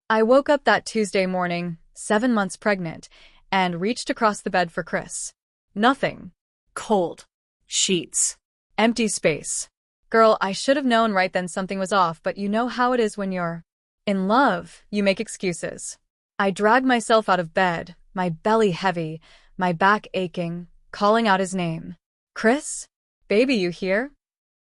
I woke up that Tuesday morning, 7 months pregnant, and reached across the bed for Chris. Nothing. Cold. Sheets. Empty space. Girl, I should have known right then something was off, but you know how it is when you're in love, you make excuses. I dragged myself out of bed, my belly heavy, my back aching, calling out his name. Chris? Baby, you here?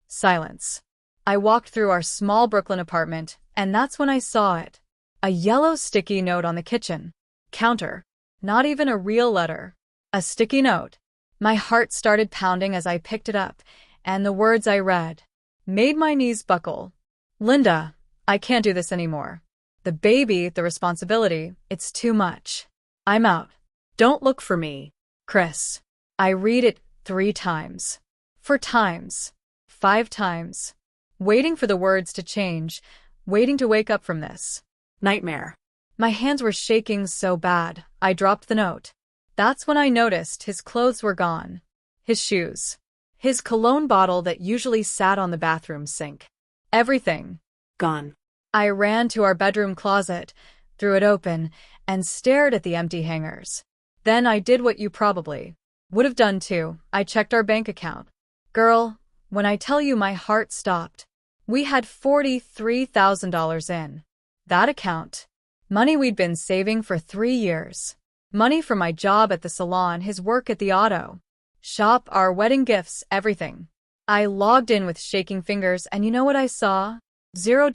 Silence. I walked through our small Brooklyn apartment, and that's when I saw it. A yellow sticky note on the kitchen counter. Not even a real letter. A sticky note. My heart started pounding as I picked it up, and the words I read made my knees buckle. Linda, I can't do this anymore. The baby, the responsibility, it's too much. I'm out. Don't look for me. Chris. I read it 3 times. 4 times. 5 times. Waiting for the words to change, waiting to wake up from this nightmare. My hands were shaking so bad, I dropped the note. That's when I noticed his clothes were gone. His shoes. His cologne bottle that usually sat on the bathroom sink. Everything. Gone. I ran to our bedroom closet, threw it open, and stared at the empty hangers. Then I did what you probably would have done too. I checked our bank account. Girl, when I tell you my heart stopped, we had $43,000 in that account. Money we'd been saving for 3 years. Money from my job at the salon, his work at the auto shop, our wedding gifts, everything. I logged in with shaking fingers, and you know what I saw? $0.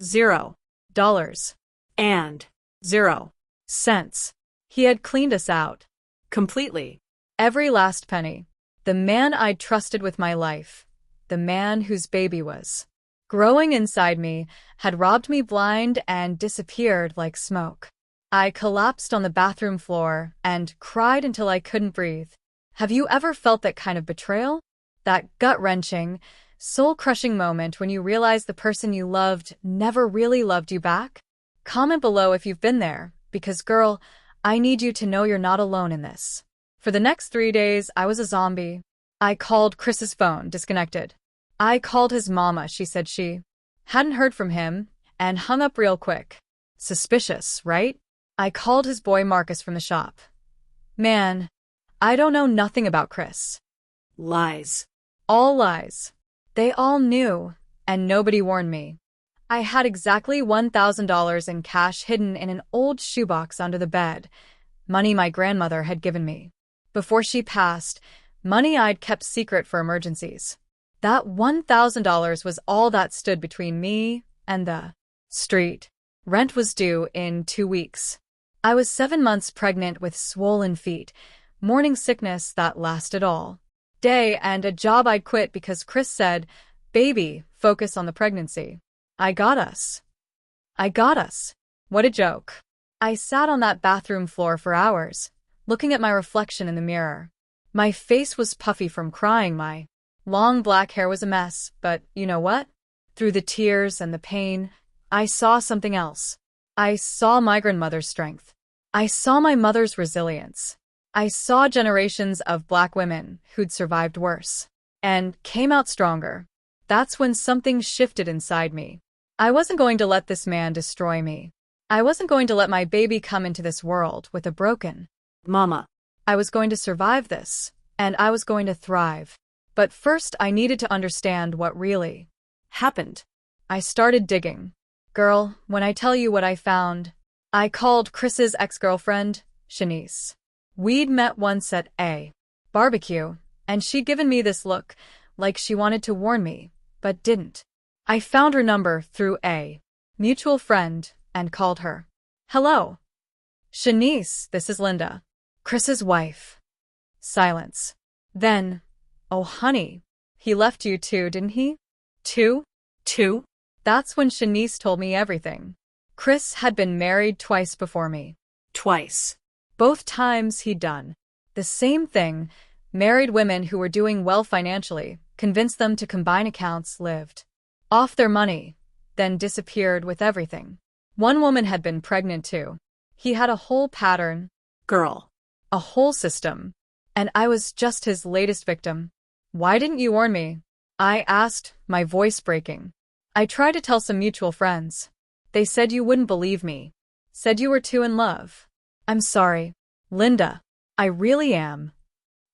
$0. And 0 cents. He had cleaned us out. Completely. Every last penny. The man I'd trusted with my life, the man whose baby was growing inside me, had robbed me blind and disappeared like smoke. I collapsed on the bathroom floor and cried until I couldn't breathe. Have you ever felt that kind of betrayal? That gut-wrenching, soul-crushing moment when you realize the person you loved never really loved you back? Comment below if you've been there, because girl, I need you to know you're not alone in this. For the next 3 days, I was a zombie. I called Chris's phone, disconnected. I called his mama, she said she hadn't heard from him, and hung up real quick. Suspicious, right? I called his boy Marcus from the shop. Man, I don't know nothing about Chris. Lies. All lies. They all knew, and nobody warned me. I had exactly $1,000 in cash hidden in an old shoebox under the bed, money my grandmother had given me before she passed, money I'd kept secret for emergencies. That $1,000 was all that stood between me and the street. Rent was due in 2 weeks. I was 7 months pregnant with swollen feet, morning sickness that lasted all day, and a job I'd quit because Chris said, "Baby, focus on the pregnancy." I got us. What a joke. I sat on that bathroom floor for hours, looking at my reflection in the mirror. My face was puffy from crying, my long black hair was a mess, but you know what? Through the tears and the pain, I saw something else. I saw my grandmother's strength. I saw my mother's resilience. I saw generations of Black women who'd survived worse and came out stronger. That's when something shifted inside me. I wasn't going to let this man destroy me. I wasn't going to let my baby come into this world with a broken mama. I was going to survive this, and I was going to thrive. But first I needed to understand what really happened. I started digging. Girl, when I tell you what I found, I called Chris's ex-girlfriend, Shanice. We'd met once at a barbecue, and she'd given me this look, like she wanted to warn me, but didn't. I found her number through a mutual friend and called her. Hello. Shanice, this is Linda, Chris's wife. Silence. Then, oh honey, he left you too, didn't he? Two? That's when Shanice told me everything. Chris had been married twice before me. Twice. Both times he'd done the same thing, married women who were doing well financially, convinced them to combine accounts, lived off their money, then disappeared with everything. One woman had been pregnant too. He had a whole pattern. Girl. A whole system. And I was just his latest victim. Why didn't you warn me? I asked, my voice breaking. I tried to tell some mutual friends. They said you wouldn't believe me. Said you were too in love. I'm sorry, Linda. I really am.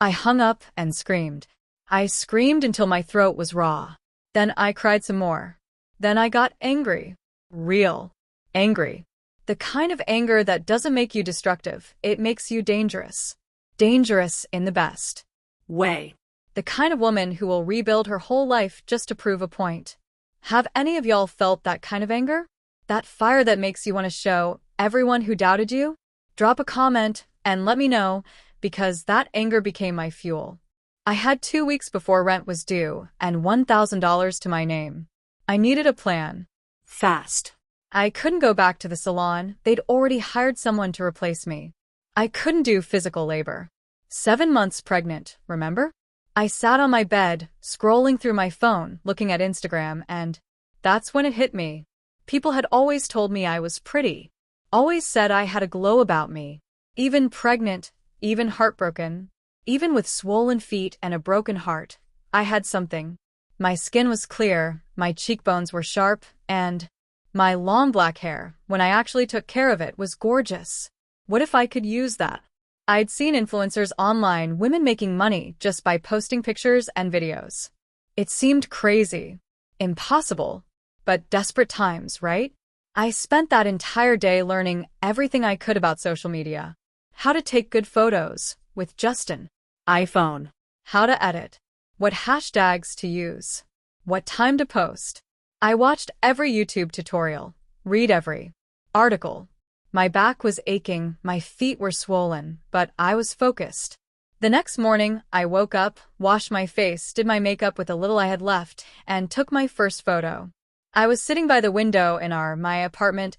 I hung up and screamed. I screamed until my throat was raw. Then I cried some more. Then I got angry. Real angry. The kind of anger that doesn't make you destructive, it makes you dangerous. Dangerous in the best way. The kind of woman who will rebuild her whole life just to prove a point. Have any of y'all felt that kind of anger? That fire that makes you want to show everyone who doubted you? Drop a comment and let me know, because that anger became my fuel. I had 2 weeks before rent was due and $1,000 to my name. I needed a plan. Fast. I couldn't go back to the salon. They'd already hired someone to replace me. I couldn't do physical labor. 7 months pregnant, remember? I sat on my bed, scrolling through my phone, looking at Instagram, and that's when it hit me. People had always told me I was pretty. Always said I had a glow about me. Even pregnant, even heartbroken, even with swollen feet and a broken heart, I had something. My skin was clear, my cheekbones were sharp, and my long black hair, when I actually took care of it, was gorgeous. What if I could use that? I'd seen influencers online, women making money just by posting pictures and videos. It seemed crazy, impossible, but desperate times, right? I spent that entire day learning everything I could about social media. How to take good photos with just an iPhone. How to edit. What hashtags to use. What time to post. I watched every YouTube tutorial, read every article. My back was aching, my feet were swollen, but I was focused. The next morning, I woke up, washed my face, did my makeup with the little I had left, and took my first photo. I was sitting by the window in my apartment,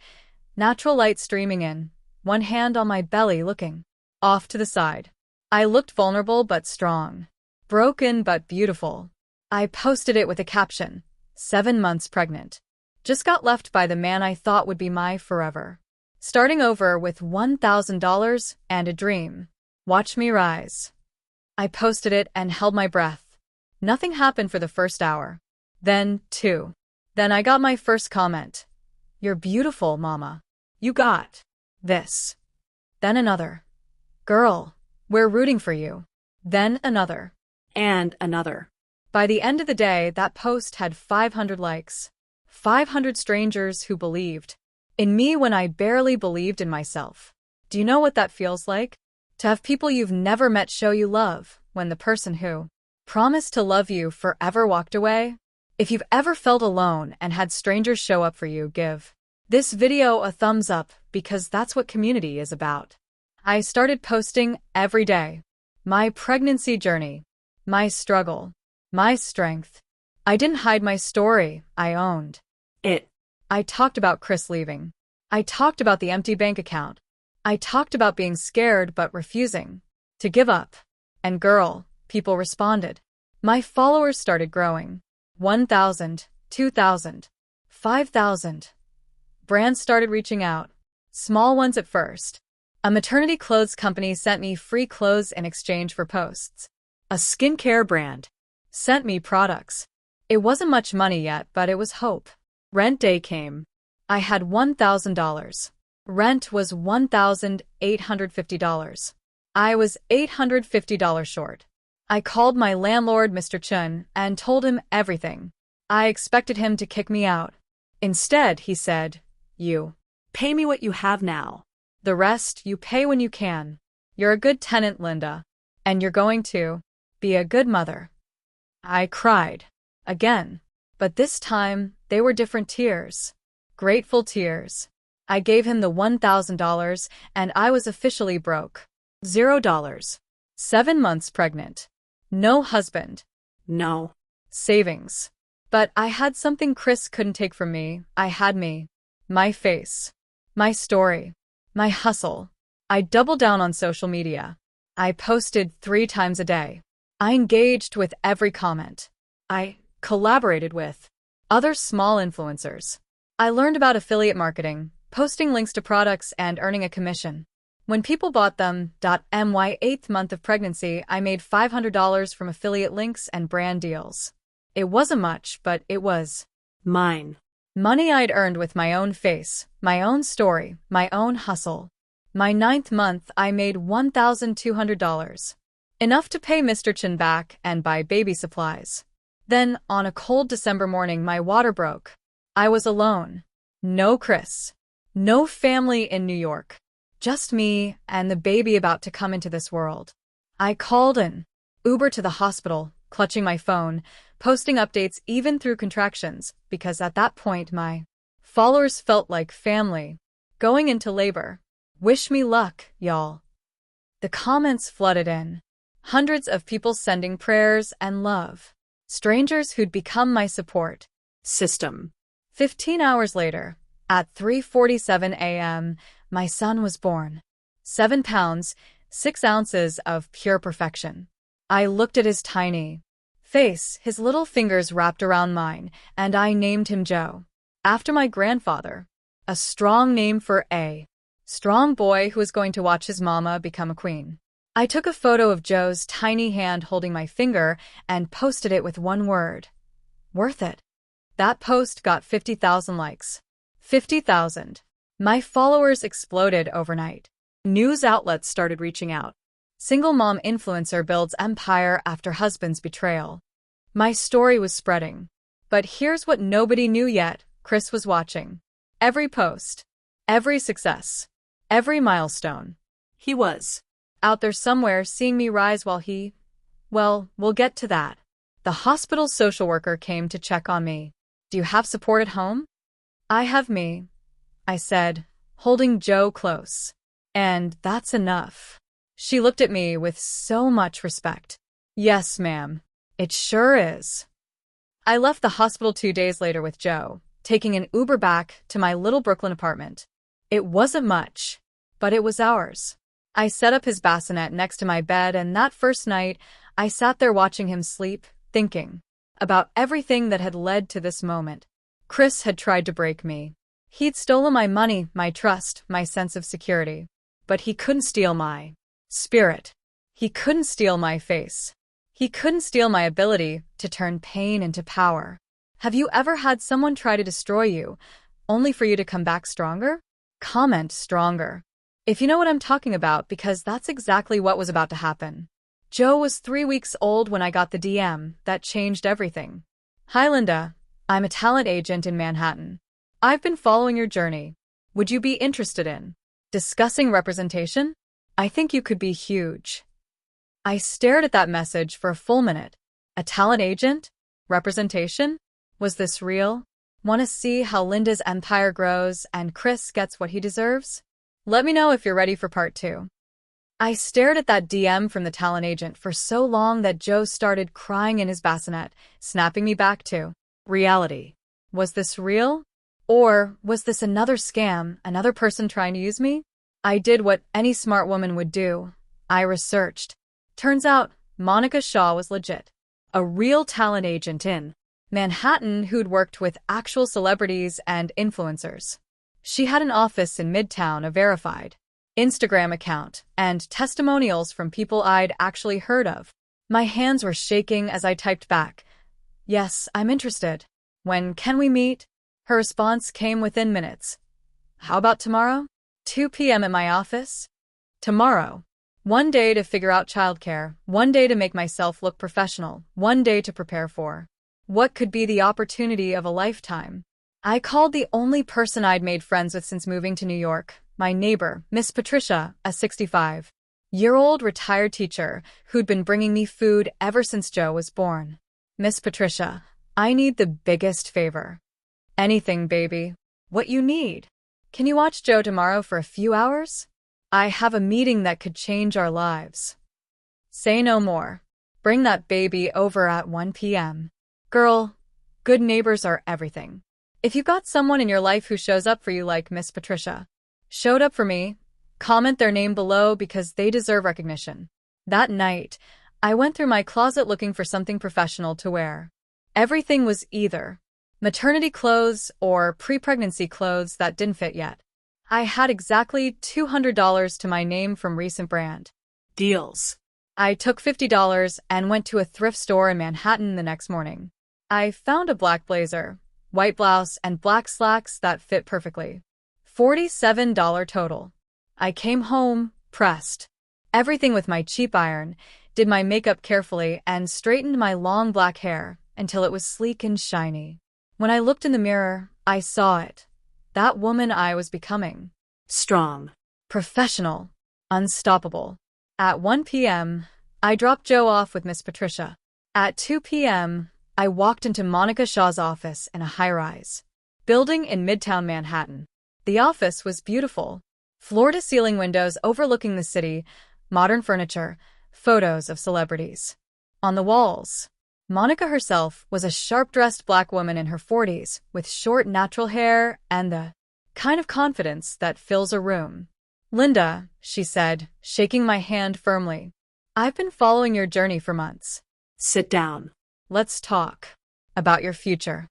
natural light streaming in, one hand on my belly looking off to the side. I looked vulnerable but strong, broken but beautiful. I posted it with a caption, 7 months pregnant. Just got left by the man I thought would be my forever. Starting over with $1,000 and a dream. Watch me rise. I posted it and held my breath. Nothing happened for the first hour. Then 2. Then I got my first comment. You're beautiful, mama. You got this. Then another. Girl, we're rooting for you. Then another. And another. By the end of the day, that post had 500 likes. 500 strangers who believed in me when I barely believed in myself. Do you know what that feels like? To have people you've never met show you love when the person who promised to love you forever walked away? If you've ever felt alone and had strangers show up for you, give this video a thumbs up, because that's what community is about. I started posting every day. My pregnancy journey. My struggle. My strength. I didn't hide my story, I owned it. I talked about Chris leaving. I talked about the empty bank account. I talked about being scared but refusing to give up. And girl, people responded. My followers started growing. 1,000, 2,000, 5,000. Brands started reaching out. Small ones at first. A maternity clothes company sent me free clothes in exchange for posts. A skincare brand sent me products. It wasn't much money yet, but it was hope. Rent day came. I had $1,000. Rent was $1,850. I was $850 short. I called my landlord, Mr. Chun, and told him everything. I expected him to kick me out. Instead, he said, "You pay me what you have now. The rest you pay when you can. You're a good tenant, Linda. And you're going to be a good mother." I cried. Again. But this time, they were different tears. Grateful tears. I gave him the $1,000, and I was officially broke. $0. 7 months pregnant. No husband. No savings. But I had something Chris couldn't take from me. I had me. My face. My story. My hustle. I doubled down on social media. I posted 3 times a day. I engaged with every comment. I collaborated with other small influencers. I learned about affiliate marketing, posting links to products and earning a commission. When people bought them, my 8th month of pregnancy, I made $500 from affiliate links and brand deals. It wasn't much, but it was mine. Money I'd earned with my own face, my own story, my own hustle. My ninth month, I made $1,200. Enough to pay Mr. Chin back and buy baby supplies. Then, on a cold December morning, my water broke. I was alone. No Chris. No family in New York. Just me and the baby about to come into this world. I called an Uber to the hospital, clutching my phone, posting updates even through contractions, because at that point my followers felt like family. Going into labor. Wish me luck, y'all. The comments flooded in. Hundreds of people sending prayers and love. Strangers who'd become my support system. 15 hours later, at 3:47 a.m., my son was born. 7 pounds, 6 ounces of pure perfection. I looked at his tiny face, his little fingers wrapped around mine, and I named him Joe. After my grandfather. A strong name for a strong boy who was going to watch his mama become a queen. I took a photo of Joe's tiny hand holding my finger and posted it with one word. Worth it. That post got 50,000 likes. 50,000. My followers exploded overnight. News outlets started reaching out. Single mom influencer builds empire after husband's betrayal. My story was spreading. But here's what nobody knew yet. Chris was watching. Every post. Every success. Every milestone. He was out there somewhere seeing me rise while well, we'll get to that. The hospital social worker came to check on me. Do you have support at home? I have me, I said, holding Joe close. And that's enough. She looked at me with so much respect. Yes, ma'am. It sure is. I left the hospital 2 days later with Joe, taking an Uber back to my little Brooklyn apartment. It wasn't much, but it was ours. I set up his bassinet next to my bed, and that first night, I sat there watching him sleep, thinking about everything that had led to this moment. Chris had tried to break me. He'd stolen my money, my trust, my sense of security. But he couldn't steal my spirit. He couldn't steal my face. He couldn't steal my ability to turn pain into power. Have you ever had someone try to destroy you, only for you to come back stronger? Comment stronger if you know what I'm talking about, because that's exactly what was about to happen. Joe was 3 weeks old when I got the DM that changed everything. Hi Linda, I'm a talent agent in Manhattan. I've been following your journey. Would you be interested in discussing representation? I think you could be huge. I stared at that message for a full minute. A talent agent? Representation? Was this real? Want to see how Linda's empire grows and Chris gets what he deserves? Let me know if you're ready for part 2. I stared at that DM from the talent agent for so long that Joe started crying in his bassinet, snapping me back to reality. Was this real? Or was this another scam, another person trying to use me? I did what any smart woman would do. I researched. Turns out, Monica Shaw was legit. A real talent agent in Manhattan who'd worked with actual celebrities and influencers. She had an office in Midtown, a verified Instagram account, and testimonials from people I'd actually heard of. My hands were shaking as I typed back, "Yes, I'm interested. When can we meet?" Her response came within minutes. "How about tomorrow? 2 p.m. at my office?" Tomorrow. One day to figure out childcare, one day to make myself look professional, one day to prepare for what could be the opportunity of a lifetime. I called the only person I'd made friends with since moving to New York, my neighbor, Miss Patricia, a 65-year-old retired teacher who'd been bringing me food ever since Joe was born. "Miss Patricia, I need the biggest favor." "Anything, baby. What you need?" "Can you watch Joe tomorrow for a few hours? I have a meeting that could change our lives." "Say no more. Bring that baby over at 1 p.m. Girl, good neighbors are everything. If you've got someone in your life who shows up for you like Miss Patricia showed up for me, comment their name below because they deserve recognition. That night, I went through my closet looking for something professional to wear. Everything was either maternity clothes or pre-pregnancy clothes that didn't fit yet. I had exactly $200 to my name from recent brand deals. I took $50 and went to a thrift store in Manhattan the next morning. I found a black blazer, white blouse, and black slacks that fit perfectly. $47 total. I came home, pressed everything with my cheap iron, did my makeup carefully, and straightened my long black hair until it was sleek and shiny. When I looked in the mirror, I saw it. That woman I was becoming. Strong. Professional. Unstoppable. At 1 p.m., I dropped Joe off with Miss Patricia. At 2 p.m., I walked into Monica Shaw's office in a high-rise building in Midtown Manhattan. The office was beautiful. Floor-to-ceiling windows overlooking the city, modern furniture, photos of celebrities. On the walls, Monica herself was a sharp-dressed black woman in her 40s with short natural hair and the kind of confidence that fills a room. "Linda," she said, shaking my hand firmly. "I've been following your journey for months. Sit down. Let's talk about your future."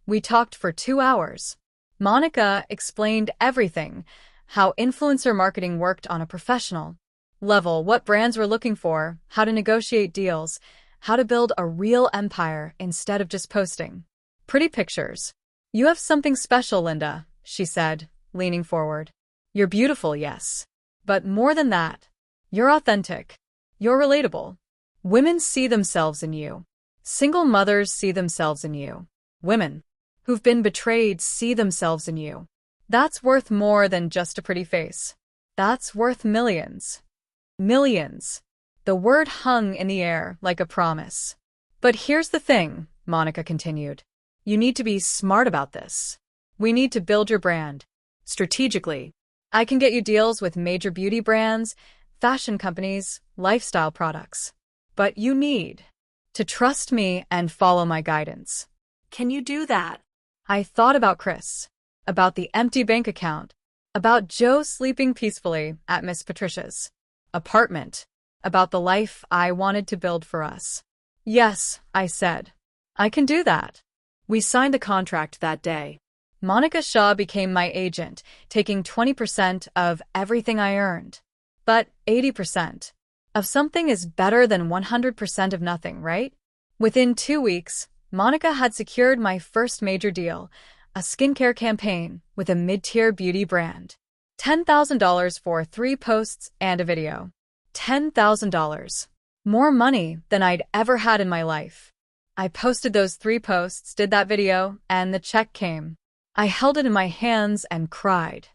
We talked for 2 hours. Monica explained everything, how influencer marketing worked on a professional level, what brands were looking for, how to negotiate deals, how to build a real empire instead of just posting pretty pictures. "You have something special, Linda," she said, leaning forward. "You're beautiful, yes. But more than that, you're authentic. You're relatable. Women see themselves in you. Single mothers see themselves in you. Women who've been betrayed see themselves in you. That's worth more than just a pretty face. That's worth millions. Millions." The word hung in the air like a promise. "But here's the thing," Monica continued. "You need to be smart about this. We need to build your brand strategically. I can get you deals with major beauty brands, fashion companies, lifestyle products. But you need to trust me and follow my guidance." Can you do that? I thought about Chris, about the empty bank account, about Joe sleeping peacefully at Miss Patricia's apartment, about the life I wanted to build for us. "Yes," I said. "I can do that." We signed the contract that day. Monica Shaw became my agent, taking 20% of everything I earned. But 80% of something is better than 100% of nothing, right? Within 2 weeks, Monica had secured my first major deal, a skincare campaign with a mid-tier beauty brand. $10,000 for 3 posts and a video. $10,000. More money than I'd ever had in my life. I posted those 3 posts, did that video, and the check came. I held it in my hands and cried.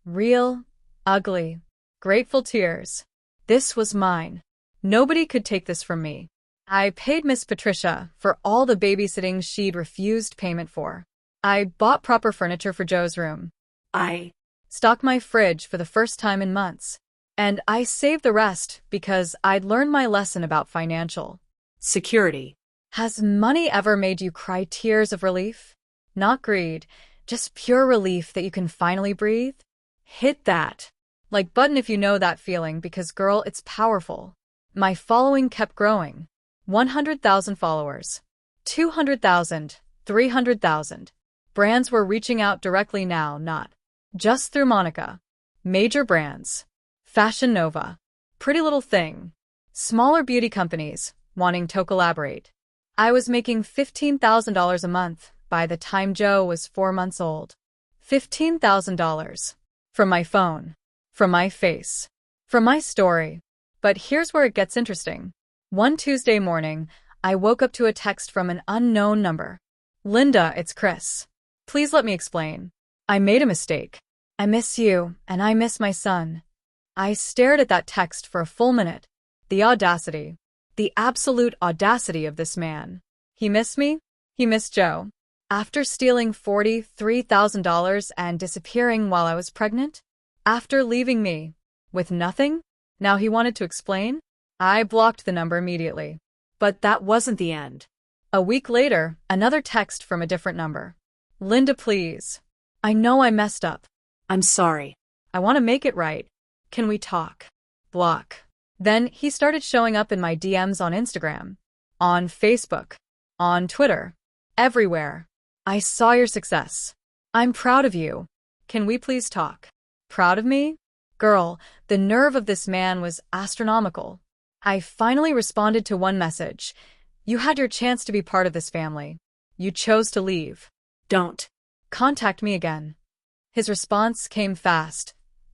Real, ugly, grateful tears. This was mine. Nobody could take this from me. I paid Miss Patricia for all the babysitting she'd refused payment for. I bought proper furniture for Joe's room. I stocked my fridge for the first time in months. And I saved the rest because I'd learned my lesson about financial security. Has money ever made you cry tears of relief? Not greed, just pure relief that you can finally breathe? Hit that like button if you know that feeling, because girl, it's powerful. My following kept growing. 100,000 followers. 200,000. 300,000. Brands were reaching out directly now, not just through Monica. Major brands. Fashion Nova. Pretty Little Thing. Smaller beauty companies wanting to collaborate. I was making $15,000 a month by the time Joe was 4 months old. $15,000. From my phone. From my face. From my story. But here's where it gets interesting. One Tuesday morning, I woke up to a text from an unknown number. "Linda, it's Chris. Please let me explain. I made a mistake. I miss you, and I miss my son." I stared at that text for a full minute. The audacity. The absolute audacity of this man. He missed me? He missed Joe. After stealing $43,000 and disappearing while I was pregnant? After leaving me with nothing? Now he wanted to explain? I blocked the number immediately. But that wasn't the end. A week later, another text from a different number. "Linda, please. I know I messed up. I'm sorry. I want to make it right. Can we talk?" Block. Then he started showing up in my DMs on Instagram, on Facebook, on Twitter, everywhere. "I saw your success. I'm proud of you. Can we please talk?" Proud of me? Girl, the nerve of this man was astronomical. I finally responded to one message. "You had your chance to be part of this family. You chose to leave." Don't. Contact me again. His response came fast.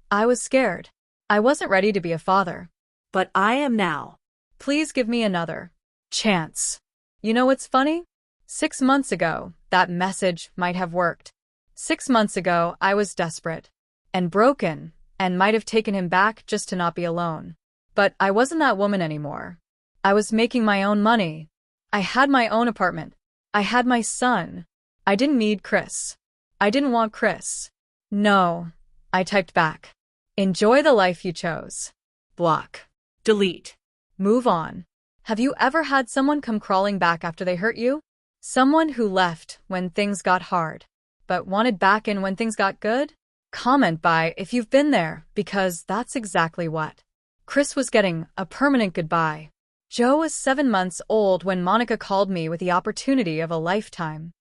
I was scared. I wasn't ready to be a father. But I am now. Please give me another chance. You know what's funny? 6 months ago, that message might have worked. 6 months ago, I was desperate and broken and might have taken him back just to not be alone. But I wasn't that woman anymore. I was making my own money. I had my own apartment. I had my son. I didn't need Chris. I didn't want Chris. No, I typed back. Enjoy the life you chose. Block. Delete. Move on. Have you ever had someone come crawling back after they hurt you? Someone who left when things got hard, but wanted back in when things got good? Comment by if you've been there, because that's exactly what Chris was getting, a permanent goodbye. Joe was 7 months old when Monica called me with the opportunity of a lifetime.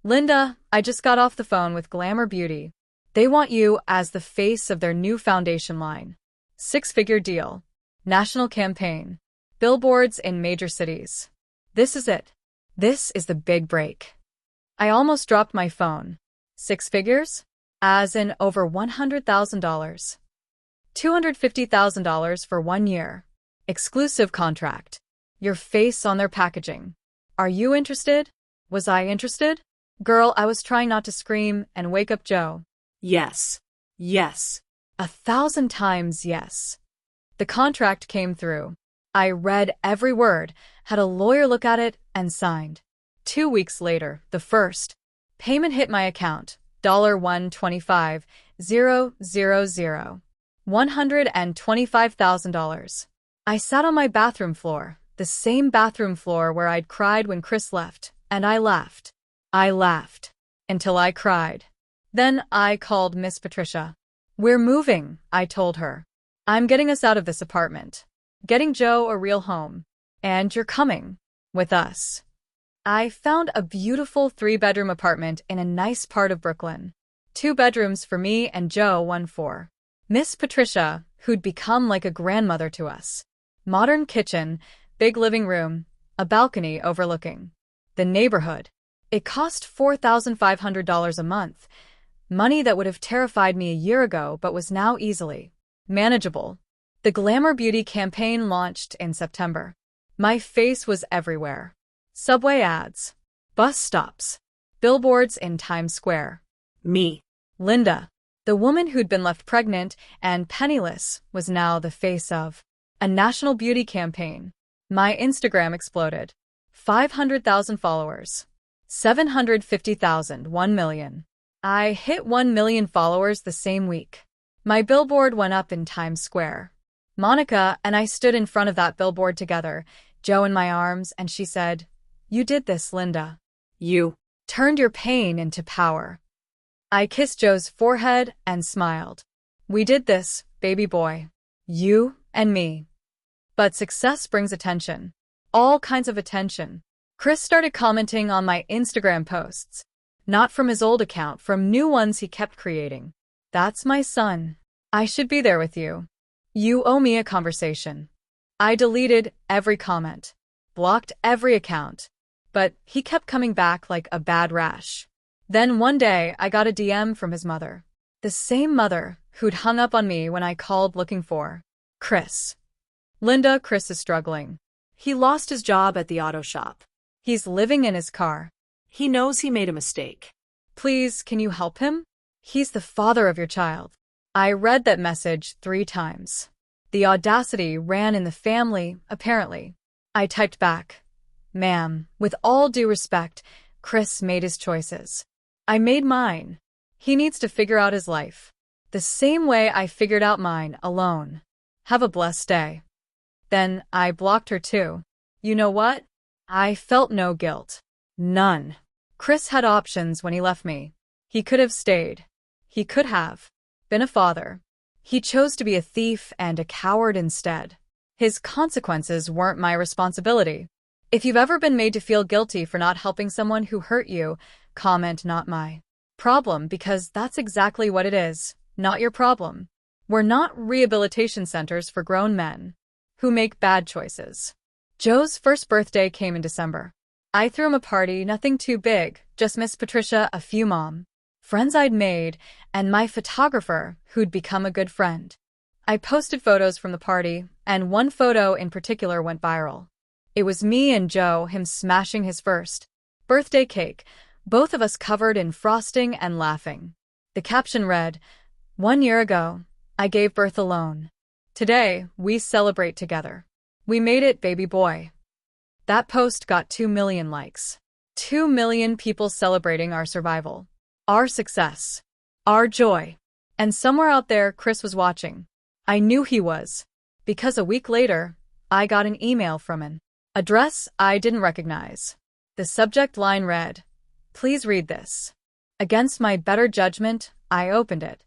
Linda, I just got off the phone with Glamour Beauty. They want you as the face of their new foundation line. 6-figure deal. National campaign. Billboards in major cities. This is it. This is the big break. I almost dropped my phone. 6 figures? As in over $100,000. $250,000 for 1 year. Exclusive contract. Your face on their packaging. Are you interested? Was I interested? Girl, I was trying not to scream and wake up Joe. Yes. Yes. 1,000 times yes. The contract came through. I read every word, had a lawyer look at it, and signed. 2 weeks later, the first payment hit my account. $125,000. $125,000. I sat on my bathroom floor, the same bathroom floor where I'd cried when Chris left, and I laughed. I laughed. Until I cried. Then I called Miss Patricia. We're moving, I told her. I'm getting us out of this apartment. Getting Joe a real home. And you're coming. With us. I found a beautiful 3-bedroom apartment in a nice part of Brooklyn. 2 bedrooms for me and Joe, 1 for Miss Patricia, who'd become like a grandmother to us. Modern kitchen, big living room, a balcony overlooking the neighborhood. It cost $4,500 a month, money that would have terrified me a year ago but was now easily manageable. The Glamour Beauty campaign launched in September. My face was everywhere. Subway ads, bus stops, billboards in Times Square. Me. Linda, the woman who'd been left pregnant and penniless, was now the face of a national beauty campaign. My Instagram exploded. 500,000 followers. 750,000, 1 million. I hit 1 million followers the same week. My billboard went up in Times Square. Monica and I stood in front of that billboard together, Joe in my arms, and she said, "You did this, Linda. You turned your pain into power." I kissed Joe's forehead and smiled. We did this, baby boy. You and me. But success brings attention. All kinds of attention. Chris started commenting on my Instagram posts. Not from his old account, from new ones he kept creating. That's my son. I should be there with you. You owe me a conversation. I deleted every comment. Blocked every account. But he kept coming back like a bad rash. Then one day I got a DM from his mother. The same mother who'd hung up on me when I called looking for Chris. Linda, Chris is struggling. He lost his job at the auto shop. He's living in his car. He knows he made a mistake. Please, can you help him? He's the father of your child. I read that message 3 times. The audacity ran in the family, apparently. I typed back, "Ma'am, with all due respect, Chris made his choices. I made mine. He needs to figure out his life. The same way I figured out mine, alone. Have a blessed day." Then I blocked her too. You know what? I felt no guilt. None. Chris had options when he left me. He could have stayed. He could have been a father. He chose to be a thief and a coward instead. His consequences weren't my responsibility. If you've ever been made to feel guilty for not helping someone who hurt you, comment "not my problem," because that's exactly what it is, not your problem. We're not rehabilitation centers for grown men who make bad choices. Joe's first birthday came in December. I threw him a party, nothing too big, Just Miss Patricia, a few mom friends I'd made, and my photographer, who'd become a good friend. I posted photos from the party, and one photo in particular went viral. It was me and Joe, him smashing his first birthday cake, both of us covered in frosting and laughing. The caption read, "1 year ago, I gave birth alone. Today, we celebrate together. We made it, baby boy." That post got 2 million likes. 2 million people celebrating our survival, our success, our joy. And somewhere out there, Chris was watching. I knew he was, because a week later, I got an email from an address I didn't recognize. The subject line read, "Please read this." Against my better judgment, I opened it.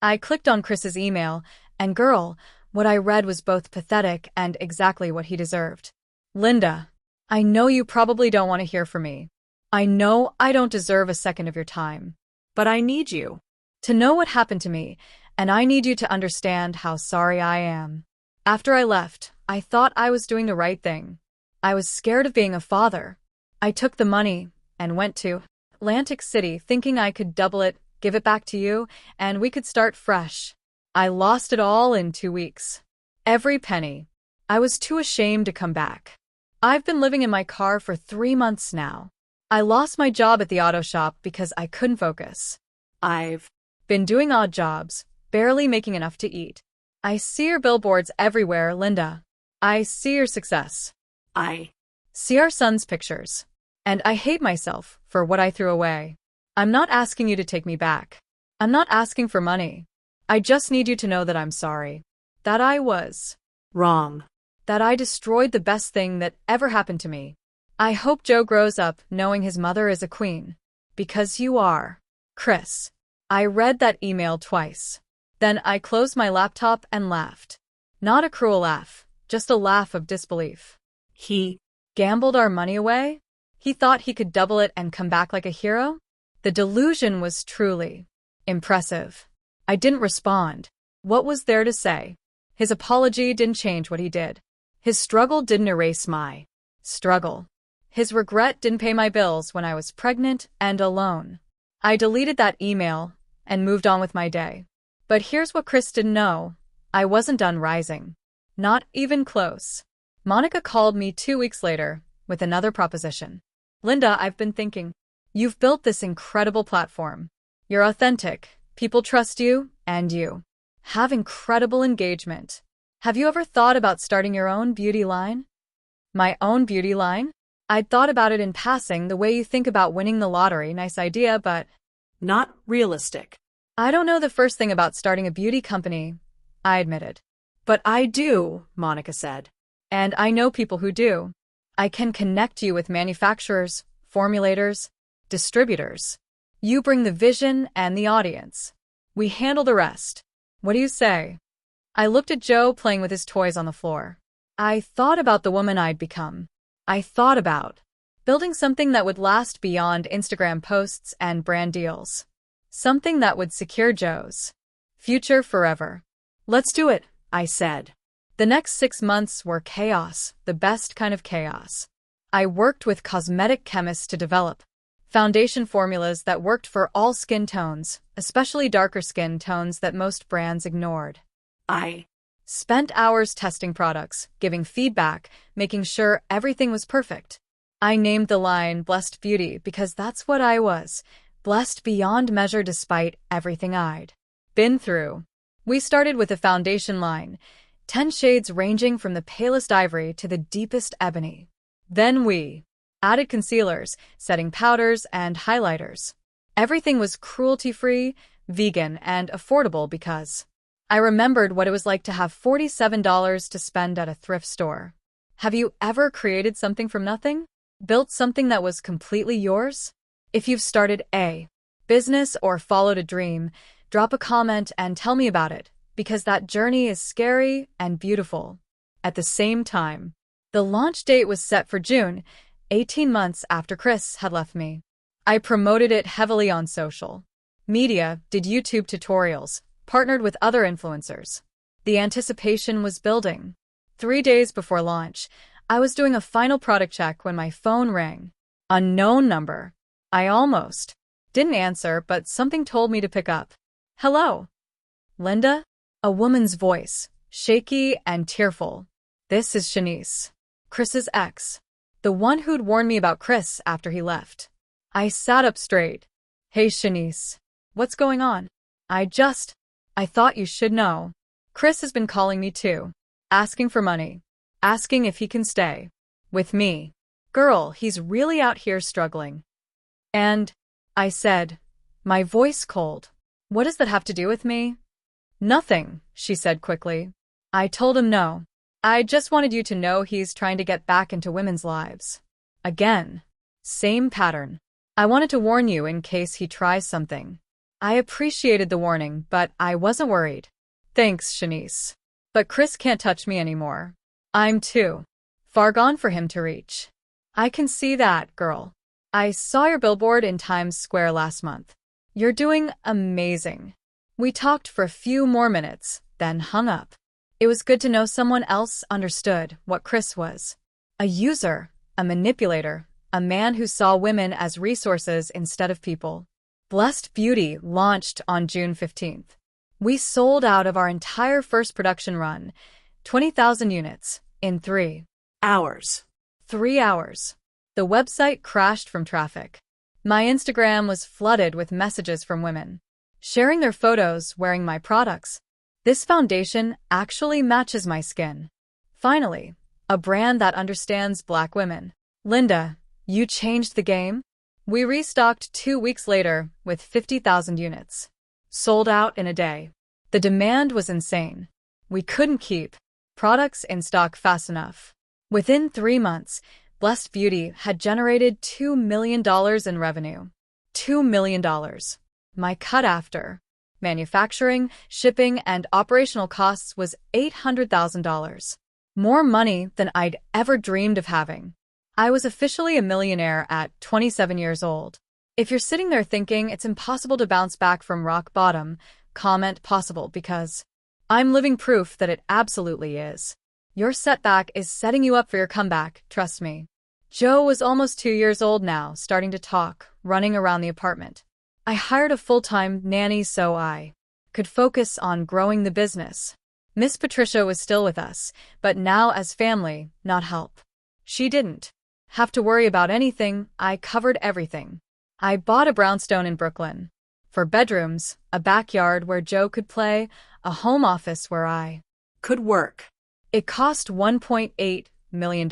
I clicked on Chris's email, and girl, what I read was both pathetic and exactly what he deserved. "Linda, I know you probably don't want to hear from me. I know I don't deserve a second of your time. But I need you to know what happened to me, and I need you to understand how sorry I am. After I left, I thought I was doing the right thing. I was scared of being a father. I took the money and went to Atlantic City thinking I could double it, give it back to you, and we could start fresh. I lost it all in 2 weeks. Every penny. I was too ashamed to come back. I've been living in my car for 3 months now. I lost my job at the auto shop because I couldn't focus. I've been doing odd jobs, barely making enough to eat. I see your billboards everywhere, Linda. I see your success. I see our son's pictures. And I hate myself for what I threw away. I'm not asking you to take me back. I'm not asking for money. I just need you to know that I'm sorry. That I was wrong. That I destroyed the best thing that ever happened to me. I hope Joe grows up knowing his mother is a queen. Because you are. Chris. I read that email twice. Then I closed my laptop and laughed. Not a cruel laugh, just a laugh of disbelief. He gambled our money away? He thought he could double it and come back like a hero? The delusion was truly impressive. I didn't respond. What was there to say? His apology didn't change what he did. His struggle didn't erase my struggle. His regret didn't pay my bills when I was pregnant and alone. I deleted that email and moved on with my day. But here's what Chris didn't know. I wasn't done rising. Not even close. Monica called me 2 weeks later with another proposition. "Linda, I've been thinking. You've built this incredible platform. You're authentic. People trust you, and you have incredible engagement. Have you ever thought about starting your own beauty line?" My own beauty line? I'd thought about it in passing, the way you think about winning the lottery. Nice idea, but not realistic. I don't know the first thing about starting a beauty company, I admitted. But I do, Monica said. And I know people who do. I can connect you with manufacturers, formulators, distributors. You bring the vision and the audience. We handle the rest. What do you say? I looked at Joe playing with his toys on the floor. I thought about the woman I'd become. I thought about building something that would last beyond Instagram posts and brand deals. Something that would secure Joe's future forever. "Let's do it," I said. The next 6 months were chaos, the best kind of chaos. I worked with cosmetic chemists to develop foundation formulas that worked for all skin tones, especially darker skin tones that most brands ignored. I spent hours testing products, giving feedback, making sure everything was perfect. I named the line Blessed Beauty because that's what I was, blessed beyond measure despite everything I'd been through. We started with a foundation line, 10 shades ranging from the palest ivory to the deepest ebony. Then we added concealers, setting powders, and highlighters. Everything was cruelty-free, vegan, and affordable because I remembered what it was like to have $47 to spend at a thrift store. Have you ever created something from nothing? Built something that was completely yours? If you've started a business or followed a dream, drop a comment and tell me about it, because that journey is scary and beautiful. At the same time, the launch date was set for June, 18 months after Chris had left me. I promoted it heavily on social media, did YouTube tutorials, partnered with other influencers. The anticipation was building. 3 days before launch, I was doing a final product check when my phone rang. Unknown number. I almost didn't answer, but something told me to pick up. Hello? Linda? A woman's voice, shaky and tearful. This is Shanice, Chris's ex, the one who'd warned me about Chris after he left. I sat up straight. Hey Shanice, what's going on? I thought you should know. Chris has been calling me too, asking for money, asking if he can stay with me. Girl, he's really out here struggling. And I said, my voice cold. What does that have to do with me? Nothing, she said quickly. I told him no. I just wanted you to know he's trying to get back into women's lives. Again. Same pattern. I wanted to warn you in case he tries something. I appreciated the warning, but I wasn't worried. Thanks, Shanice. But Chris can't touch me anymore. I'm too far gone for him to reach. I can see that, girl. I saw your billboard in Times Square last month. You're doing amazing. We talked for a few more minutes, then hung up. It was good to know someone else understood what Chris was. A user, a manipulator, a man who saw women as resources instead of people. Blessed Beauty launched on June 15th. We sold out of our entire first production run, 20,000 units, in 3 Hours. 3 hours. The website crashed from traffic. My Instagram was flooded with messages from women, sharing their photos wearing my products. This foundation actually matches my skin. Finally, a brand that understands Black women. Linda, you changed the game? We restocked 2 weeks later with 50,000 units. Sold out in a day. The demand was insane. We couldn't keep products in stock fast enough. Within 3 months, Blessed Beauty had generated $2 million in revenue. $2 million. My cut after manufacturing, shipping, and operational costs was $800,000. More money than I'd ever dreamed of having. I was officially a millionaire at 27 years old. If you're sitting there thinking it's impossible to bounce back from rock bottom, comment possible because I'm living proof that it absolutely is. Your setback is setting you up for your comeback, trust me. Joe was almost 2 years old now, starting to talk, running around the apartment. I hired a full-time nanny so I could focus on growing the business. Miss Patricia was still with us, but now as family, not help. She didn't have to worry about anything. I covered everything. I bought a brownstone in Brooklyn. For bedrooms, a backyard where Joe could play, a home office where I Could work. It cost $1.8 million.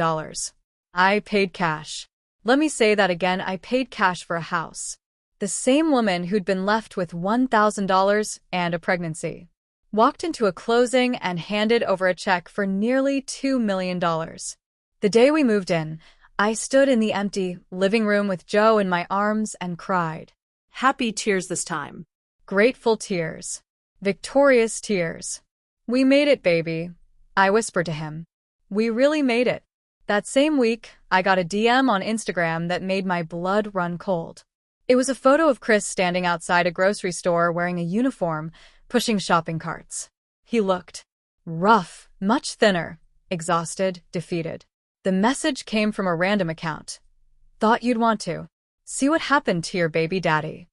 I paid cash. Let me say that again, I paid cash for a house. The same woman who'd been left with $1,000 and a pregnancy walked into a closing and handed over a check for nearly $2 million. The day we moved in, I stood in the empty living room with Joe in my arms and cried. Happy tears this time. Grateful tears. Victorious tears. We made it, baby. I whispered to him. We really made it. That same week, I got a DM on Instagram that made my blood run cold. It was a photo of Chris standing outside a grocery store wearing a uniform, pushing shopping carts. He looked rough, much thinner, exhausted, defeated. The message came from a random account. Thought you'd want to see what happened to your baby daddy.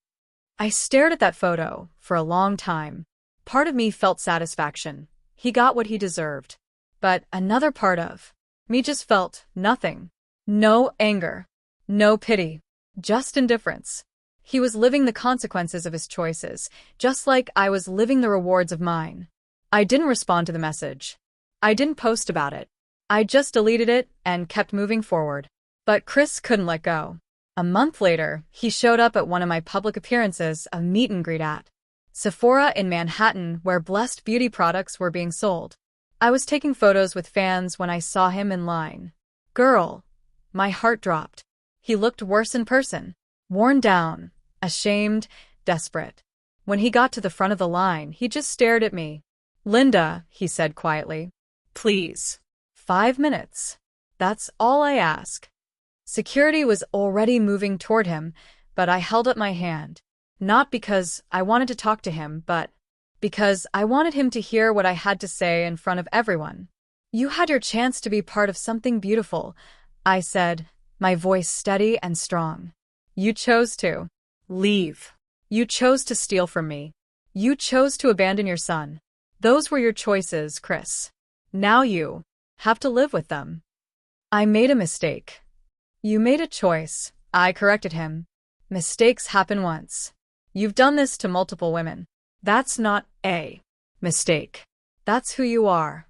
I stared at that photo for a long time. Part of me felt satisfaction. He got what he deserved. But another part of me just felt nothing. No anger. No pity. Just indifference. He was living the consequences of his choices, just like I was living the rewards of mine. I didn't respond to the message. I didn't post about it. I just deleted it and kept moving forward. But Chris couldn't let go. A month later, he showed up at one of my public appearances, a meet and greet at Sephora in Manhattan, where Blessed Beauty products were being sold. I was taking photos with fans when I saw him in line. Girl, my heart dropped. He looked worse in person. Worn down, ashamed, desperate. When he got to the front of the line, he just stared at me. Linda, he said quietly. Please. 5 minutes. That's all I ask. Security was already moving toward him, but I held up my hand. Not because I wanted to talk to him, but because I wanted him to hear what I had to say in front of everyone. You had your chance to be part of something beautiful, I said, my voice steady and strong. You chose to. Leave. You chose to steal from me. You chose to abandon your son. Those were your choices, Chris. Now you have to live with them. I made a mistake. You made a choice. I corrected him. Mistakes happen once. You've done this to multiple women. That's not a mistake. That's who you are.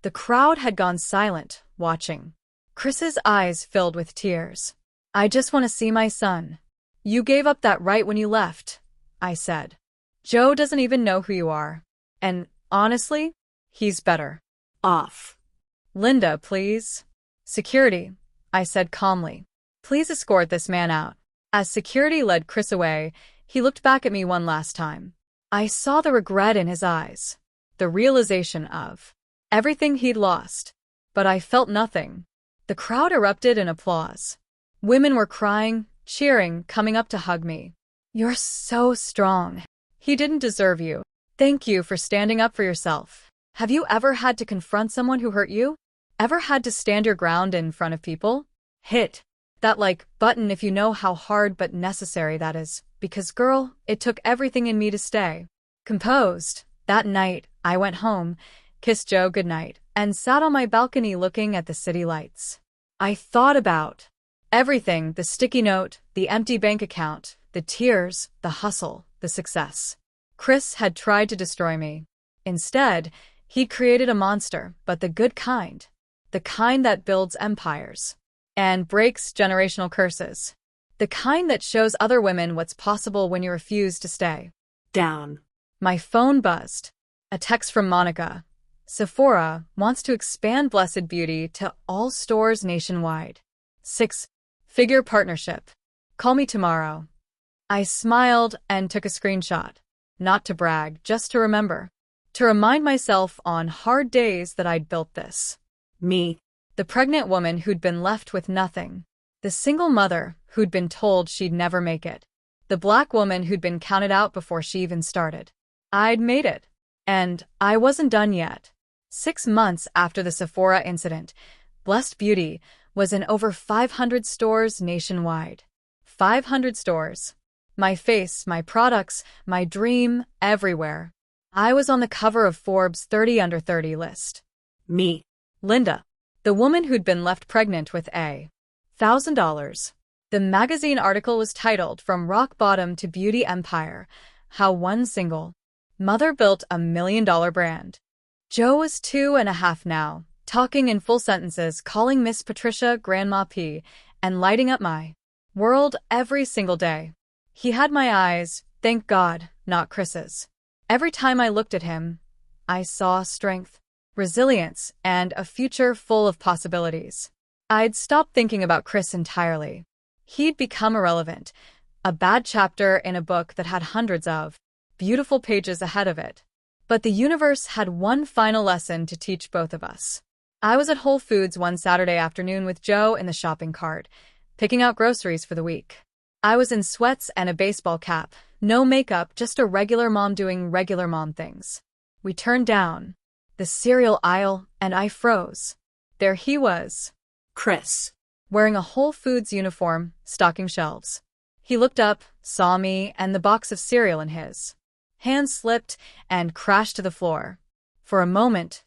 The crowd had gone silent, watching. Chris's eyes filled with tears. I just want to see my son. You gave up that right when you left, I said. Joe doesn't even know who you are. And, honestly, he's better Off. Linda, please. Security, I said calmly. Please escort this man out. As security led Chris away, he looked back at me one last time. I saw the regret in his eyes, the realization of everything he'd lost. But I felt nothing. The crowd erupted in applause. Women were crying, cheering, coming up to hug me. You're so strong. He didn't deserve you. Thank you for standing up for yourself. Have you ever had to confront someone who hurt you? Ever had to stand your ground in front of people? Hit that like button if you know how hard but necessary that is, because girl, it took everything in me to stay composed. That night, I went home, kissed Joe goodnight, and sat on my balcony looking at the city lights. I thought about everything, the sticky note, the empty bank account, the tears, the hustle, the success. Chris had tried to destroy me. Instead, he'd created a monster, but the good kind. The kind that builds empires and breaks generational curses. The kind that shows other women what's possible when you refuse to stay Down. My phone buzzed. A text from Monica. Sephora wants to expand Blessed Beauty to all stores nationwide. 6-figure partnership. Call me tomorrow. I smiled and took a screenshot. Not to brag, just to remember. To remind myself on hard days that I'd built this. Me. The pregnant woman who'd been left with nothing. The single mother who'd been told she'd never make it. The black woman who'd been counted out before she even started. I'd made it. And I wasn't done yet. 6 months after the Sephora incident, Blessed Beauty was in over 500 stores nationwide. 500 stores. My face, my products, my dream, everywhere. I was on the cover of Forbes' 30 Under 30 list. Me. Linda, the woman who'd been left pregnant with $1,000. The magazine article was titled From Rock Bottom to Beauty Empire, How One Single Mother Built a $1 million brand. Joe was 2.5 now, talking in full sentences, calling Miss Patricia Grandma P, and lighting up my world every single day. He had my eyes, thank God, not Chris's. Every time I looked at him, I saw strength, resilience, and a future full of possibilities. I'd stopped thinking about Chris entirely. He'd become irrelevant, a bad chapter in a book that had hundreds of beautiful pages ahead of it. But the universe had one final lesson to teach both of us. I was at Whole Foods one Saturday afternoon with Joe in the shopping cart, picking out groceries for the week. I was in sweats and a baseball cap, no makeup, just a regular mom doing regular mom things. We turned down the cereal aisle, and I froze. There he was. Chris. Wearing a Whole Foods uniform, stocking shelves. He looked up, saw me, and the box of cereal in his hand slipped and crashed to the floor. For a moment,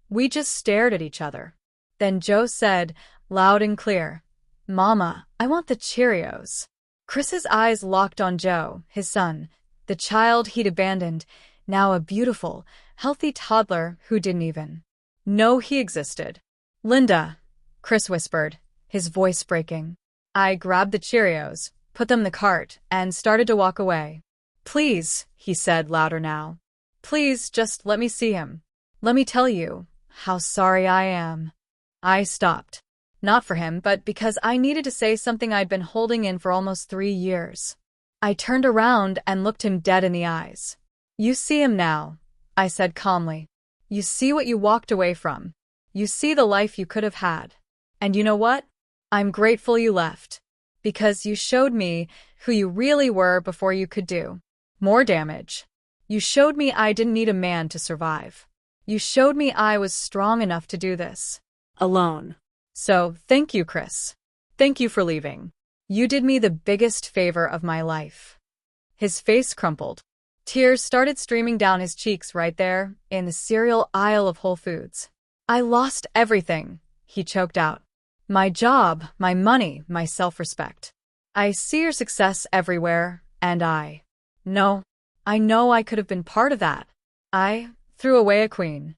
we just stared at each other. Then Joe said, loud and clear, Mama, I want the Cheerios. Chris's eyes locked on Joe, his son, the child he'd abandoned, now a beautiful, healthy toddler who didn't even know he existed. Linda, Chris whispered, his voice breaking. I grabbed the Cheerios, put them in the cart, and started to walk away. Please, he said louder now. Please, just let me see him. Let me tell you how sorry I am. I stopped. Not for him, but because I needed to say something I'd been holding in for almost 3 years. I turned around and looked him dead in the eyes. You see him now, I said calmly. You see what you walked away from. You see the life you could have had. And you know what? I'm grateful you left. Because you showed me who you really were before you could do more damage. You showed me I didn't need a man to survive. You showed me I was strong enough to do this Alone. So, thank you, Chris. Thank you for leaving. You did me the biggest favor of my life. His face crumpled. Tears started streaming down his cheeks right there, in the cereal aisle of Whole Foods. I lost everything, he choked out. My job, my money, my self-respect. I see your success everywhere, and I know I could have been part of that. I threw away a queen.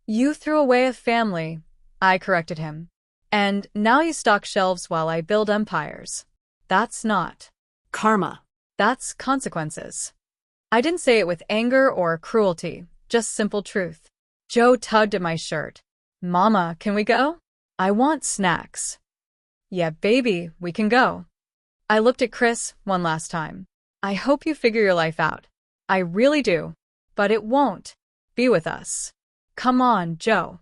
You threw away a family, I corrected him. And now you stock shelves while I build empires. That's not Karma. That's consequences. I didn't say it with anger or cruelty, just simple truth. Joe tugged at my shirt. Mama, can we go? I want snacks. Yeah, baby, we can go. I looked at Chris one last time. I hope you figure your life out. I really do. But it won't be with us. Come on, Joe.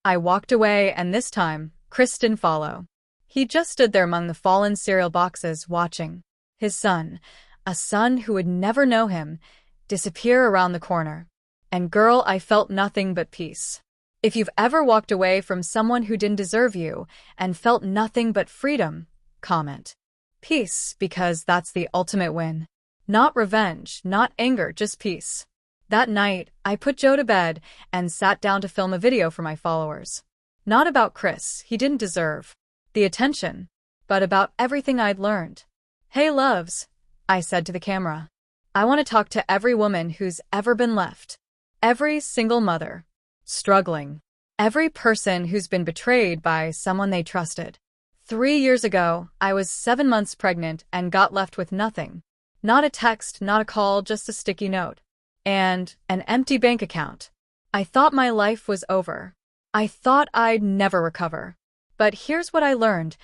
I walked away, and this time, Chris didn't follow. He just stood there among the fallen cereal boxes, watching his son, a son who would never know him, disappear around the corner. And girl, I felt nothing but peace. If you've ever walked away from someone who didn't deserve you and felt nothing but freedom, comment peace, because that's the ultimate win. Not revenge, not anger, just peace. That night, I put Joe to bed and sat down to film a video for my followers. Not about Chris, he didn't deserve the attention, but about everything I'd learned. Hey loves, I said to the camera. I want to talk to every woman who's ever been left. Every single mother, struggling. Every person who's been betrayed by someone they trusted. 3 years ago, I was 7 months pregnant and got left with nothing. Not a text, not a call, just a sticky note. And an empty bank account. I thought my life was over. I thought I'd never recover. But here's what I learned.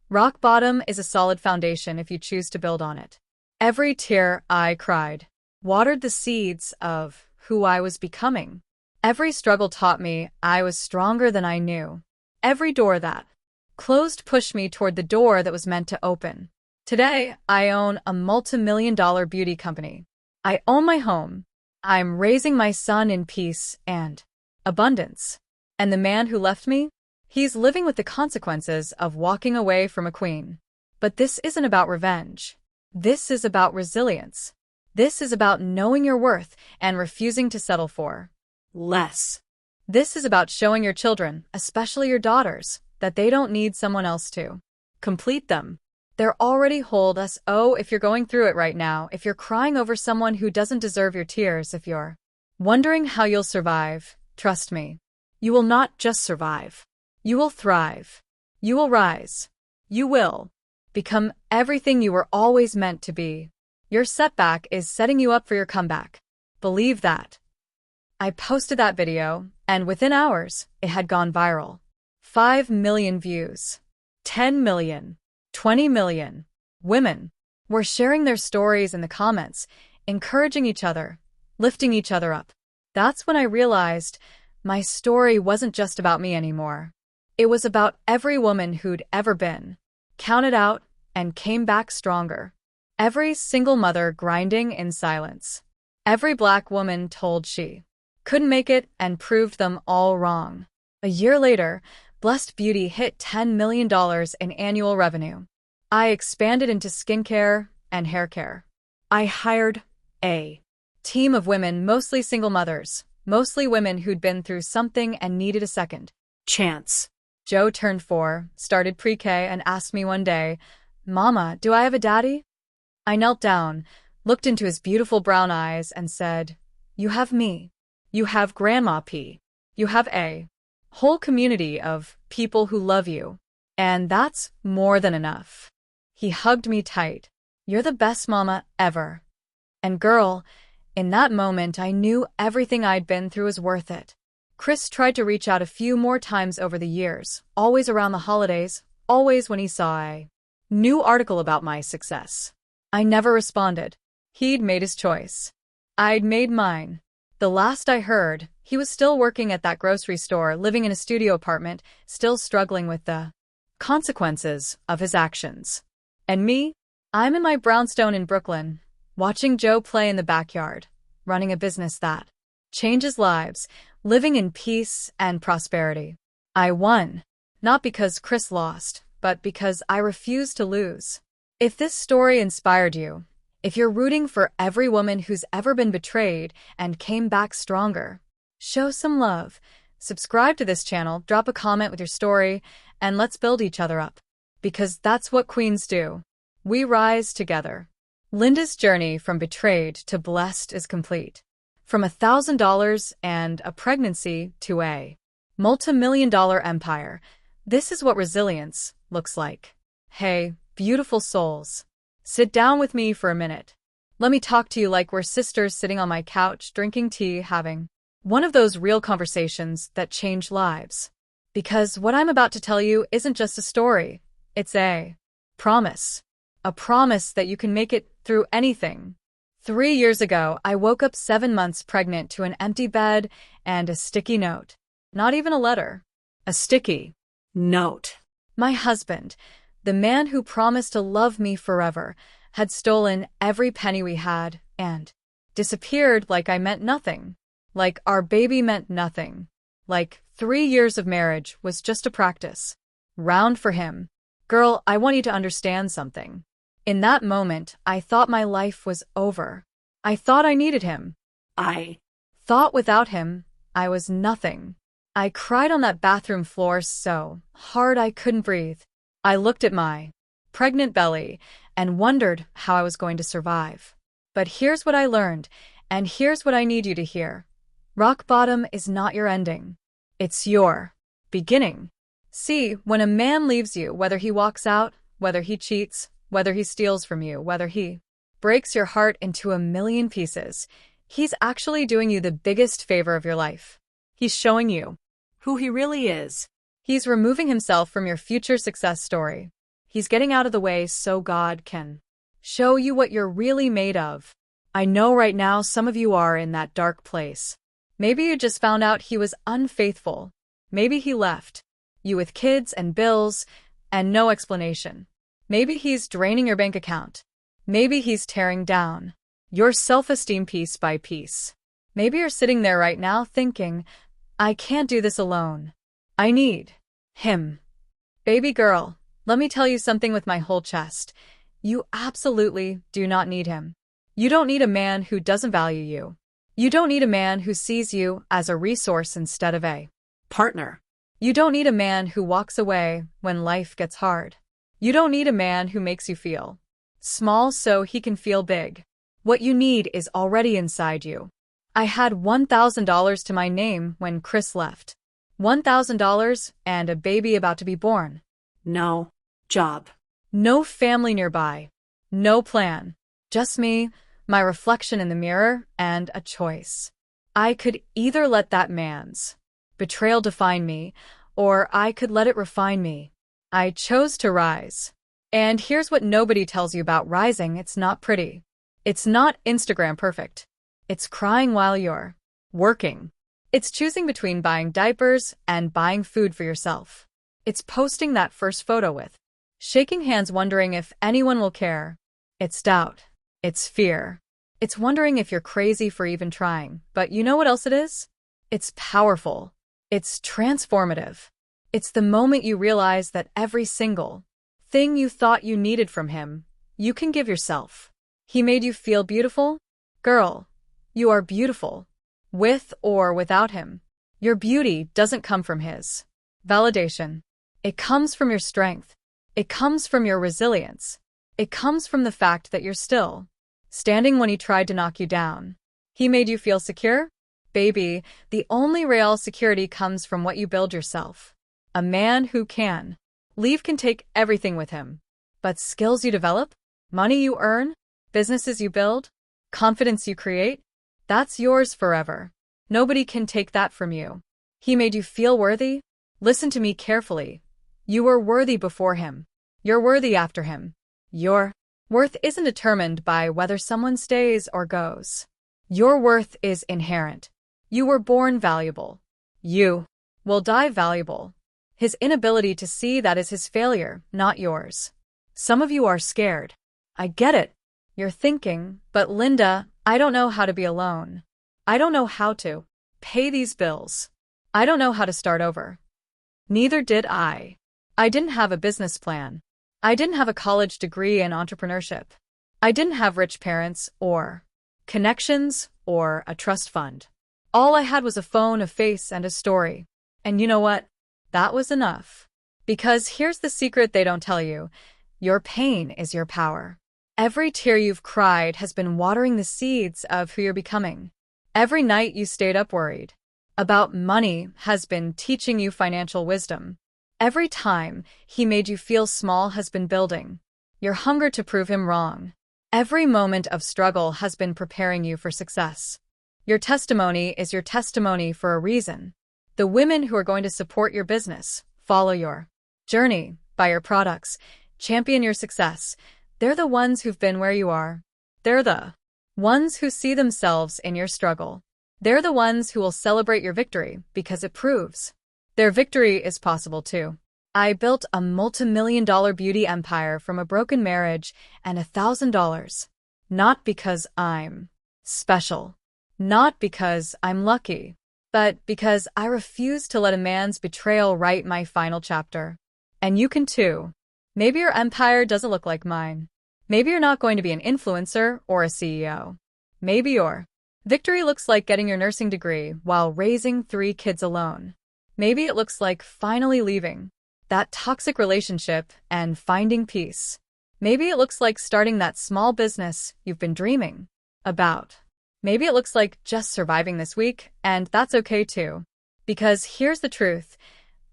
Rock bottom is a solid foundation if you choose to build on it. Every tear I cried watered the seeds of who I was becoming. Every struggle taught me I was stronger than I knew. Every door that closed pushed me toward the door that was meant to open. Today, I own a multi-million-dollar beauty company. I own my home. I'm raising my son in peace and abundance. And the man who left me? He's living with the consequences of walking away from a queen. But this isn't about revenge. This is about resilience. This is about knowing your worth and refusing to settle for Less. This is about showing your children, especially your daughters, that they don't need someone else to complete them. They're already hold us. Oh, if you're going through it right now, if you're crying over someone who doesn't deserve your tears, if you're wondering how you'll survive, trust me. You will not just survive. You will thrive. You will rise. You will become everything you were always meant to be. Your setback is setting you up for your comeback. Believe that. I posted that video, and within hours, it had gone viral. 5 million views. 10 million. 20 million. Women were sharing their stories in the comments, encouraging each other, lifting each other up. That's when I realized my story wasn't just about me anymore. It was about every woman who'd ever been counted out and came back stronger. Every single mother grinding in silence. Every Black woman told she couldn't make it and proved them all wrong. A year later, Blessed Beauty hit $10 million in annual revenue. I expanded into skincare and hair care. I hired a team of women, mostly single mothers, mostly women who'd been through something and needed a second Chance. Joe turned 4, started pre-K, and asked me one day, Mama, do I have a daddy? I knelt down, looked into his beautiful brown eyes, and said, You have me. You have Grandma P. You have a whole community of people who love you. And that's more than enough. He hugged me tight. You're the best mama ever. And girl, in that moment I knew everything I'd been through was worth it. Chris tried to reach out a few more times over the years, always around the holidays, always when he saw a new article about my success. I never responded. He'd made his choice. I'd made mine. The last I heard, he was still working at that grocery store, living in a studio apartment, still struggling with the consequences of his actions. And me? I'm in my brownstone in Brooklyn, watching Joe play in the backyard, running a business that changes lives, living in peace and prosperity. I won, not because Chris lost, but because I refused to lose. If this story inspired you, if you're rooting for every woman who's ever been betrayed and came back stronger, show some love. Subscribe to this channel, drop a comment with your story, and let's build each other up. Because that's what queens do. We rise together. Linda's journey from betrayed to blessed is complete. From $1,000 and a pregnancy to a multi-million-dollar empire, this is what resilience looks like. Hey, beautiful souls. Sit down with me for a minute. Let me talk to you like we're sisters sitting on my couch, drinking tea, having one of those real conversations that change lives. Because what I'm about to tell you isn't just a story, it's a promise. A promise that you can make it through anything. 3 years ago, I woke up 7 months pregnant to an empty bed and a sticky note. Not even a letter. A sticky Note. My husband, the man who promised to love me forever, had stolen every penny we had and disappeared like I meant nothing. Like our baby meant nothing. Like 3 years of marriage was just a practice round for him. Girl, I want you to understand something. In that moment, I thought my life was over. I thought I needed him. I Thought without him, I was nothing. I cried on that bathroom floor so hard I couldn't breathe. I looked at my pregnant belly and wondered how I was going to survive. But here's what I learned, and here's what I need you to hear. Rock bottom is not your ending. It's your beginning. See, when a man leaves you, whether he walks out, whether he cheats, whether he steals from you, whether he breaks your heart into a million pieces, he's actually doing you the biggest favor of your life. He's showing you who he really is. He's removing himself from your future success story. He's getting out of the way so God can show you what you're really made of. I know right now some of you are in that dark place. Maybe you just found out he was unfaithful. Maybe he left you with kids and bills and no explanation. Maybe he's draining your bank account. Maybe he's tearing down your self-esteem piece by piece. Maybe you're sitting there right now thinking, I can't do this alone. I need him. Baby girl, let me tell you something with my whole chest. You absolutely do not need him. You don't need a man who doesn't value you. You don't need a man who sees you as a resource instead of a Partner. You don't need a man who walks away when life gets hard. You don't need a man who makes you feel small so he can feel big. What you need is already inside you. I had $1,000 to my name when Chris left. $1,000 and a baby about to be born. No job. No family nearby. No plan. Just me, my reflection in the mirror, and a choice. I could either let that man's betrayal define me, or I could let it refine me. I chose to rise. And here's what nobody tells you about rising. It's not pretty. It's not Instagram perfect. It's crying while you're working. It's choosing between buying diapers and buying food for yourself. It's posting that first photo with shaking hands wondering if anyone will care. It's doubt. It's fear. It's wondering if you're crazy for even trying. But you know what else it is? It's powerful. It's transformative. It's the moment you realize that every single thing you thought you needed from him, you can give yourself. He made you feel beautiful? Girl, you are beautiful. With or without him. Your beauty doesn't come from his validation. It comes from your strength. It comes from your resilience. It comes from the fact that you're still standing when he tried to knock you down. He made you feel secure? Baby, the only real security comes from what you build yourself. A man who can leave can take everything with him. But skills you develop, money you earn, businesses you build, confidence you create, that's yours forever. Nobody can take that from you. He made you feel worthy? Listen to me carefully. You were worthy before him. You're worthy after him. Your worth isn't determined by whether someone stays or goes. Your worth is inherent. You were born valuable. You will die valuable. His inability to see that is his failure, not yours. Some of you are scared. I get it. You're thinking, but Linda, I don't know how to be alone. I don't know how to pay these bills. I don't know how to start over. Neither did I. I didn't have a business plan. I didn't have a college degree in entrepreneurship. I didn't have rich parents or connections or a trust fund. All I had was a phone, a face, and a story. And you know what? That was enough. Because here's the secret they don't tell you. Your pain is your power. Every tear you've cried has been watering the seeds of who you're becoming. Every night you stayed up worried about money has been teaching you financial wisdom. Every time he made you feel small has been building your hunger to prove him wrong. Every moment of struggle has been preparing you for success. Your testimony is your testimony for a reason. The women who are going to support your business, follow your journey, buy your products, champion your success, they're the ones who've been where you are. They're the ones who see themselves in your struggle. They're the ones who will celebrate your victory because it proves their victory is possible too. I built a multi-million-dollar beauty empire from a broken marriage and $1,000. Not because I'm special. Not because I'm lucky. But because I refuse to let a man's betrayal write my final chapter. And you can too. Maybe your empire doesn't look like mine. Maybe you're not going to be an influencer or a CEO. Maybe your victory looks like getting your nursing degree while raising 3 kids alone. Maybe it looks like finally leaving that toxic relationship and finding peace. Maybe it looks like starting that small business you've been dreaming about. Maybe it looks like just surviving this week, and that's okay too. Because here's the truth.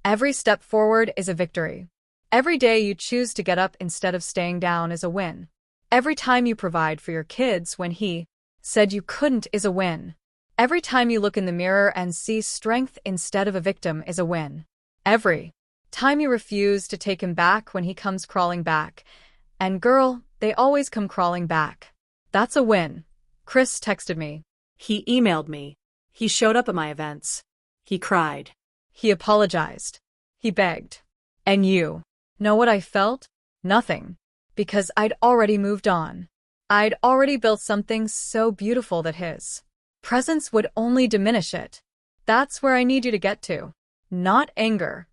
Every step forward is a victory. Every day you choose to get up instead of staying down is a win. Every time you provide for your kids when he said you couldn't is a win. Every time you look in the mirror and see strength instead of a victim is a win. Every time you refuse to take him back when he comes crawling back. And girl, they always come crawling back. That's a win. Chris texted me. He emailed me. He showed up at my events. He cried. He apologized. He begged. And you know what I felt? Nothing. Because I'd already moved on. I'd already built something so beautiful that his presence would only diminish it. That's where I need you to get to. Not anger.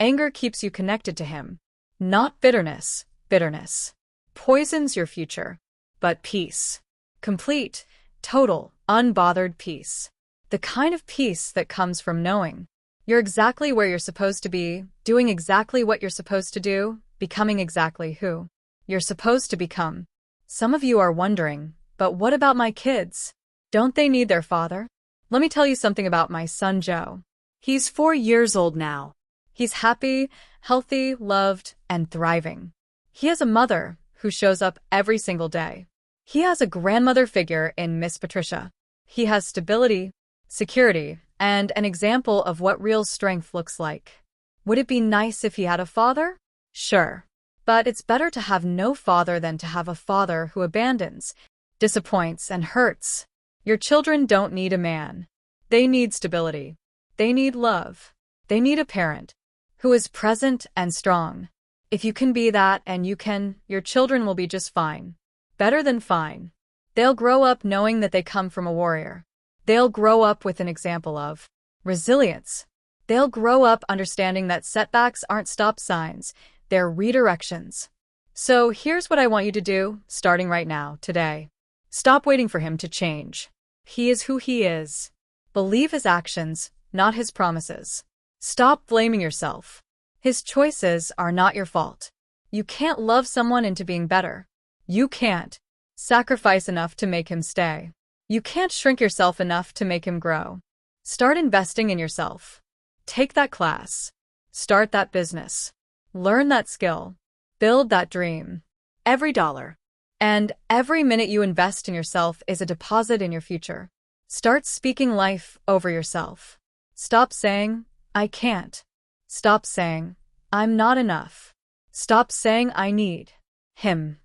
Anger keeps you connected to him. Not bitterness. Bitterness poisons your future. But peace. Complete, total, unbothered peace. The kind of peace that comes from knowing you're exactly where you're supposed to be, doing exactly what you're supposed to do, becoming exactly who you're supposed to become. Some of you are wondering, but what about my kids? Don't they need their father? Let me tell you something about my son Joe. He's 4 years old now. He's happy, healthy, loved, and thriving. He has a mother who shows up every single day. He has a grandmother figure in Miss Patricia. He has stability, security, and an example of what real strength looks like. Would it be nice if he had a father? Sure. But it's better to have no father than to have a father who abandons, disappoints, and hurts. Your children don't need a man. They need stability. They need love. They need a parent who is present and strong. If you can be that and your children will be just fine. Better than fine. They'll grow up knowing that they come from a warrior. They'll grow up with an example of resilience. They'll grow up understanding that setbacks aren't stop signs, they're redirections. So here's what I want you to do, starting right now, today. Stop waiting for him to change. He is who he is. Believe his actions, not his promises. Stop blaming yourself. His choices are not your fault. You can't love someone into being better. You can't sacrifice enough to make him stay. You can't shrink yourself enough to make him grow. Start investing in yourself. Take that class. Start that business. Learn that skill. Build that dream. Every dollar and every minute you invest in yourself is a deposit in your future. Start speaking life over yourself. Stop saying, I can't. Stop saying, I'm not enough. Stop saying I need him.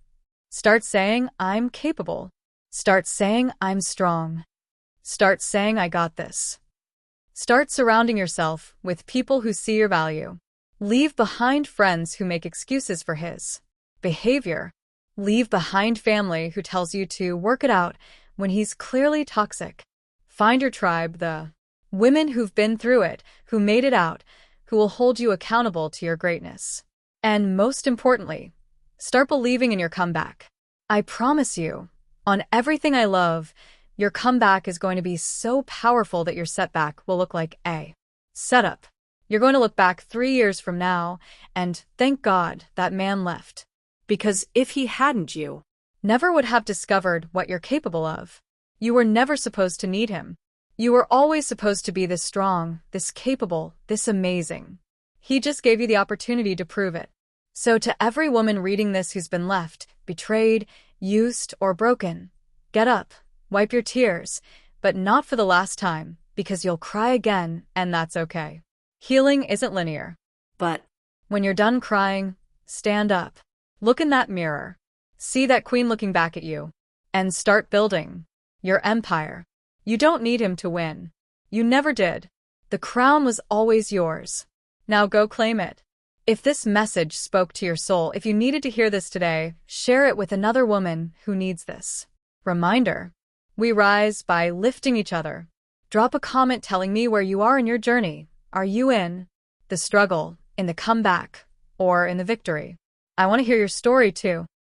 Start saying I'm capable. Start saying I'm strong. Start saying I got this. Start surrounding yourself with people who see your value. Leave behind friends who make excuses for his behavior. Leave behind family who tells you to work it out when he's clearly toxic. Find your tribe, the women who've been through it, who made it out, who will hold you accountable to your greatness. And most importantly, Start believing in your comeback. I promise you, on everything I love, your comeback is going to be so powerful that your setback will look like a setup. You're going to look back 3 years from now and thank God that man left. Because if he hadn't, you never would have discovered what you're capable of. You were never supposed to need him. You were always supposed to be this strong, this capable, this amazing. He just gave you the opportunity to prove it. So to every woman reading this who's been left, betrayed, used, or broken, get up, wipe your tears, but not for the last time, because you'll cry again, and that's okay. Healing isn't linear. But when you're done crying, stand up. Look in that mirror. See that queen looking back at you. And start building your empire. You don't need him to win. You never did. The crown was always yours. Now go claim it. If this message spoke to your soul, if you needed to hear this today, share it with another woman who needs this. Reminder: we rise by lifting each other. Drop a comment telling me where you are in your journey. Are you in the struggle, in the comeback, or in the victory? I want to hear your story too.